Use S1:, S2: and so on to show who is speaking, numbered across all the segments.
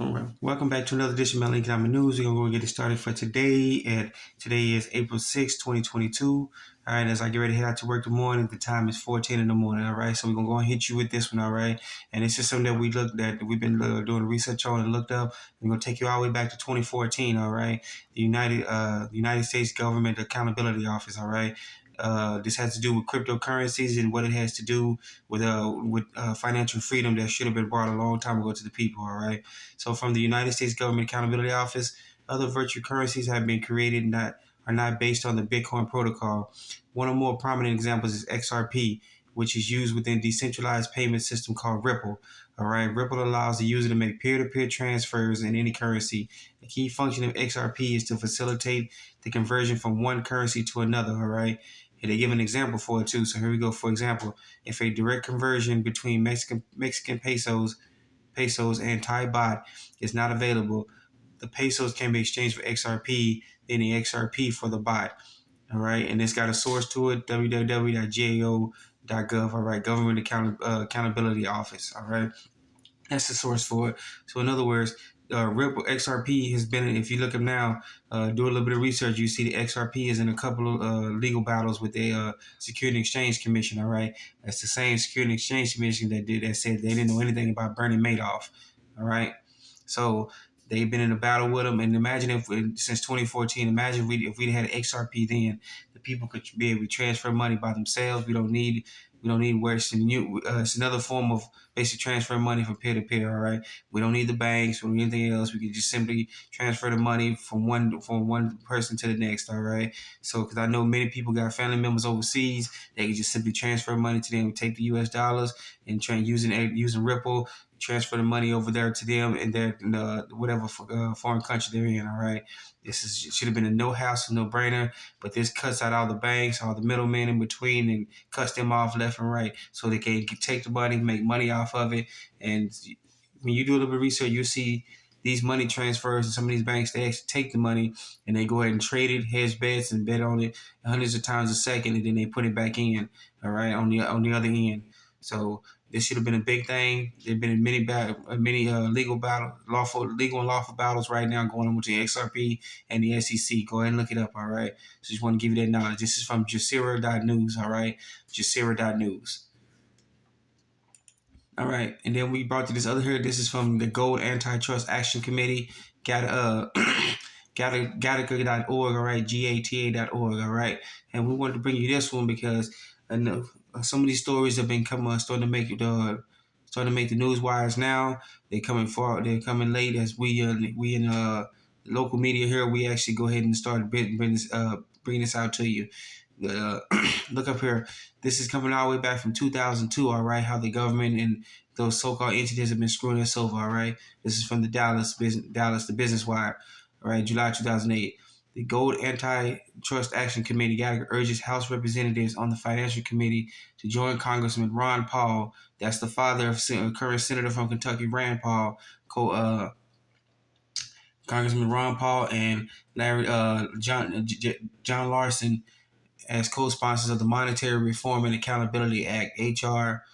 S1: All right. Welcome back to another edition of Mel Economic News. We're going to go and get it started for today. Today is April 6th, 2022. All right. As I get ready to head out to work in the morning, the time is 4:10 in the morning. All right. So we're going to go and hit you with this one. All right. And it's just something that we've been doing research on and looked up. We're going to take you all the way back to 2014. All right. The United States Government Accountability Office. All right. This has to do with cryptocurrencies and what it has to do with financial freedom that should have been brought a long time ago to the people. All right. So from the United States Government Accountability Office, other virtual currencies have been created that are not based on the Bitcoin protocol. One of the more prominent examples is XRP, which is used within a decentralized payment system called Ripple. All right, Ripple allows the user to make peer-to-peer transfers in any currency. The key function of XRP is to facilitate the conversion from one currency to another. All right, and they give an example for it too. So here we go. For example, if a direct conversion between Mexican pesos and Thai baht is not available, the pesos can be exchanged for XRP, then the XRP for the baht. All right, and it's got a source to it, www.gao.gov. All right, Government Accountability Office. All right, that's the source for it. So in other words, Ripple XRP has been. If you look up now, do a little bit of research, you see the XRP is in a couple of legal battles with the Security and Exchange Commission. All right, that's the same Security and Exchange Commission that said they didn't know anything about Bernie Madoff. All right, so they've been in a battle with them. And imagine if since 2014, imagine if we had XRP then, the people could be able to transfer money by themselves. We don't need Western Union. It's another form of basic transfer money from peer to peer. All right, we don't need the banks. We don't need anything else. We can just simply transfer the money from one person to the next. All right. So, because I know many people got family members overseas, they can just simply transfer money to them. Take the U.S. dollars and using Ripple, transfer the money over there to them in their whatever foreign country they're in. All right. Should have been a no hassle, no brainer, but this cuts out all the banks, all the middlemen in between, and cuts them off left and right, so they can take the money, make money off of it. And when you do a little bit of research, you'll see these money transfers and some of these banks, they actually take the money and they go ahead and trade it, hedge bets, and bet on it hundreds of times a second, and then they put it back in. All right, on the other end. So this should have been a big thing. There've been many legal and lawful battles right now going on between XRP and the SEC. Go ahead and look it up. All right. So just want to give you that knowledge. This is from Jacera.news. All right, Jacera.news. All right, and then we brought to this other here. This is from the Gold Antitrust Action Committee. GATA, GATA.org. All right, GATA.org. All right, and we wanted to bring you this one because I know some of these stories have been starting to make the news wires now. They're coming late as we in local media here. We actually go ahead and start bringing this out to you. Look up here. This is coming all the way back from 2002. All right, how the government and those so-called entities have been screwing us over. All right, this is from the Dallas, the Business Wire. All right, July 2008. The Gold Antitrust Action Committee urges House representatives on the Financial Committee to join Congressman Ron Paul. That's the father of current Senator from Kentucky, Rand Paul, Congressman Ron Paul, and John Larson as co-sponsors of the Monetary Reform and Accountability Act, HR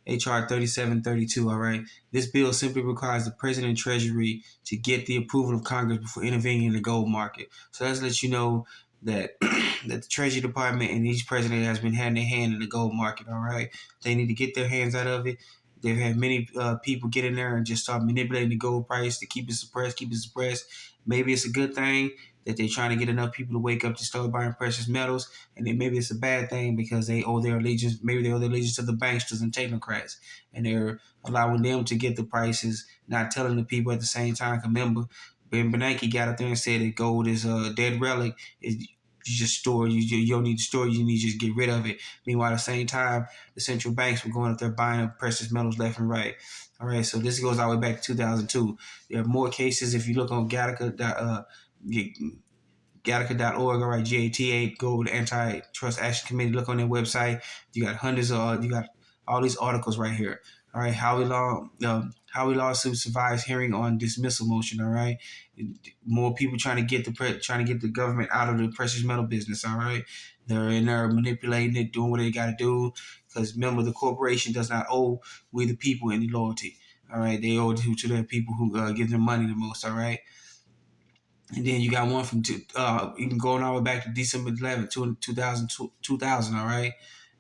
S1: 3732. All right. This bill simply requires the President and Treasury to get the approval of Congress before intervening in the gold market. So that's let you know that that the Treasury Department and each president has been having their hand in the gold market. All right. They need to get their hands out of it. They've had many people get in there and just start manipulating the gold price to keep it suppressed. Maybe it's a good thing that they're trying to get enough people to wake up to start buying precious metals, and then maybe it's a bad thing because they owe their allegiance. Maybe they owe their allegiance to the banksters and technocrats, and they're allowing them to get the prices, not telling the people at the same time. Remember, Ben Bernanke got up there and said that gold is a dead relic. You just store. You don't need to store. You need to just get rid of it. Meanwhile, at the same time, the central banks were going up there buying up precious metals left and right. All right, so this goes all the way back to 2002. There are more cases if you look on Gattaca.org, all right, GATA, Gold Antitrust Action Committee. Look on their website. You got you got all these articles right here. All right, Howie lawsuit survives hearing on dismissal motion. All right, more people trying to get the government out of the precious metal business. All right, they're in there manipulating it, doing what they got to do. Because remember, the corporation does not owe we the people any loyalty. All right, they owe it to the people who give them money the most. All right. And then you got one from you can go all the way back to December 11th, 2000, all right?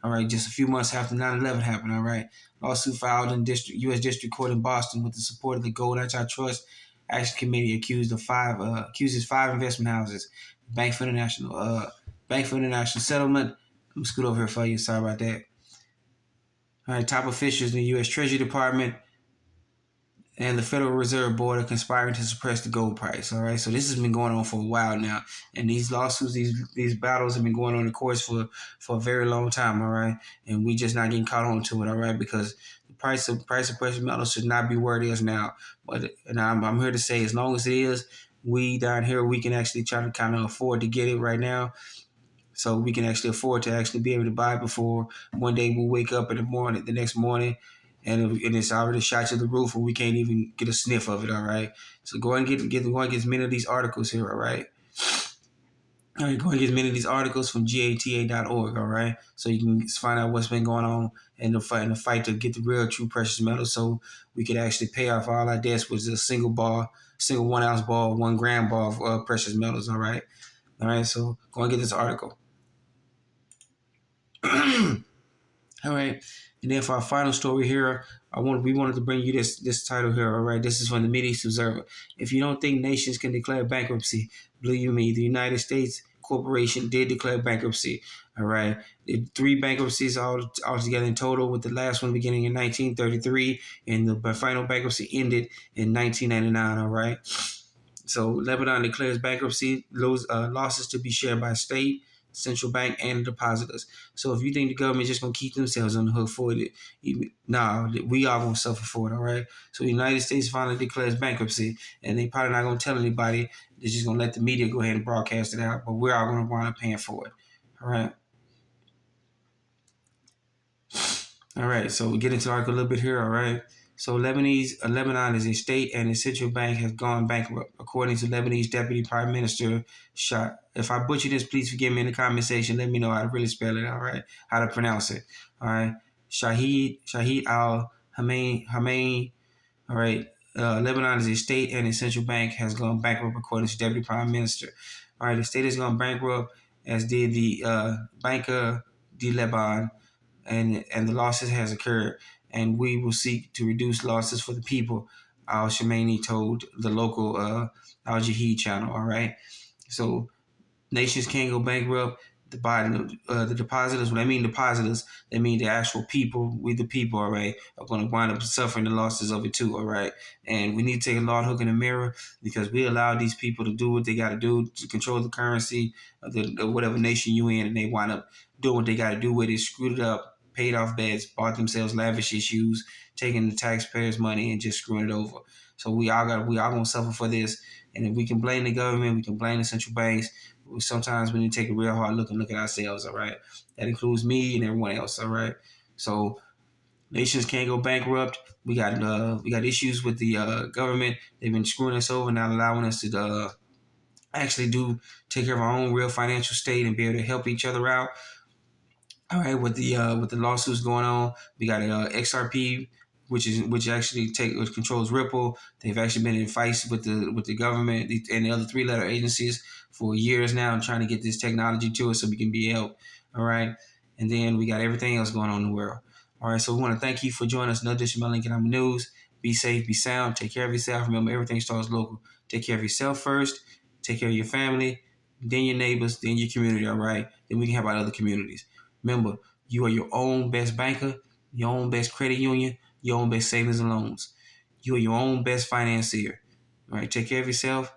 S1: All right, just a few months after 9/11 happened, all right? Lawsuit filed in U.S. District Court in Boston with the support of the Gold Antitrust Action Committee accuses five investment houses, Bank for International, Bank for International Settlement. Let me scoot over here for you. Sorry about that. All right, top officials in the U.S. Treasury Department and the Federal Reserve Board are conspiring to suppress the gold price. All right, so this has been going on for a while now, and these lawsuits, these battles have been going on, of course, for a very long time. All right, and we just not getting caught on to it. All right, because the price of precious metals should not be where it is now. But and I'm here to say, as long as it is, we down here we can actually try to kind of afford to get it right now. So we can actually afford to actually be able to buy before one day we'll wake up in the next morning, and it's already shot to the roof, and we can't even get a sniff of it. All right. So go and get as many of these articles here. All right. All right, go and get as many of these articles from GATA.org. All right. So you can find out what's been going on in the fight to get the real true precious metals, so we could actually pay off all our debts with a single 1 ounce ball, 1 gram ball of precious metals. All right. All right. So go and get this article. All right, and then for our final story here, we wanted to bring you this title here. All right, this is from the Mideast Observer. If you don't think nations can declare bankruptcy, believe me, the United States corporation did declare bankruptcy. All right, 3 bankruptcies altogether in total, with the last one beginning in 1933, and the final bankruptcy ended in 1999. All right. So Lebanon declares bankruptcy, losses to be shared by state, central bank, and the depositors. So if you think the government is just going to keep themselves on the hook for it, nah, we are going to suffer for it, all right? So the United States finally declares bankruptcy, and they probably not going to tell anybody. They're just going to let the media go ahead and broadcast it out, but we're all going to wind up paying for it, all right? All right, so we get into the article a little bit here, all right? So Lebanon is a state, and its central bank has gone bankrupt, according to Lebanese Deputy Prime Minister Shah. If I butcher this, please forgive me in the comment section. Let me know how to really spell it, all right? How to pronounce it, all right? Shahid Al Hamain, all right? Lebanon is a state, and its central bank has gone bankrupt, according to Deputy Prime Minister. All right, the state has gone bankrupt, as did the Banca de Lebanon, and the losses has occurred, and we will seek to reduce losses for the people, Al Shamaini told the local Al Jahid channel. All right, so nations can't go bankrupt. The depositors, when I mean depositors, they mean the actual people. We the people, all right, are going to wind up suffering the losses of it too, all right. And we need to take a Lord hook in the mirror, because we allow these people to do what they got to do to control the currency of whatever nation you in, and they wind up doing what they got to do with it, screwed it up, paid off debts, bought themselves lavish issues, taking the taxpayers' money and just screwing it over. So we all gonna suffer for this. And if we can blame the government, we can blame the central banks. Sometimes we need to take a real hard look and look at ourselves, all right? That includes me and everyone else, all right? So nations can't go bankrupt. We got issues with the government. They've been screwing us over, not allowing us to actually take care of our own real financial state and be able to help each other out. All right, with the lawsuits going on, we got XRP, which controls Ripple. They've actually been in fights with the government and the other 3-letter agencies for years now, and trying to get this technology to us so we can be helped. All right, and then we got everything else going on in the world. All right, so we want to thank you for joining us. Another edition of Lincoln News. Be safe, be sound, take care of yourself. Remember, everything starts local. Take care of yourself first. Take care of your family, then your neighbors, then your community. All right, then we can help out other communities. Remember, you are your own best banker, your own best credit union, your own best savings and loans. You are your own best financier. All right, take care of yourself.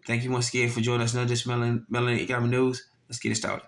S1: Thank you once again for joining us. Another Melanin Economic News. Let's get it started.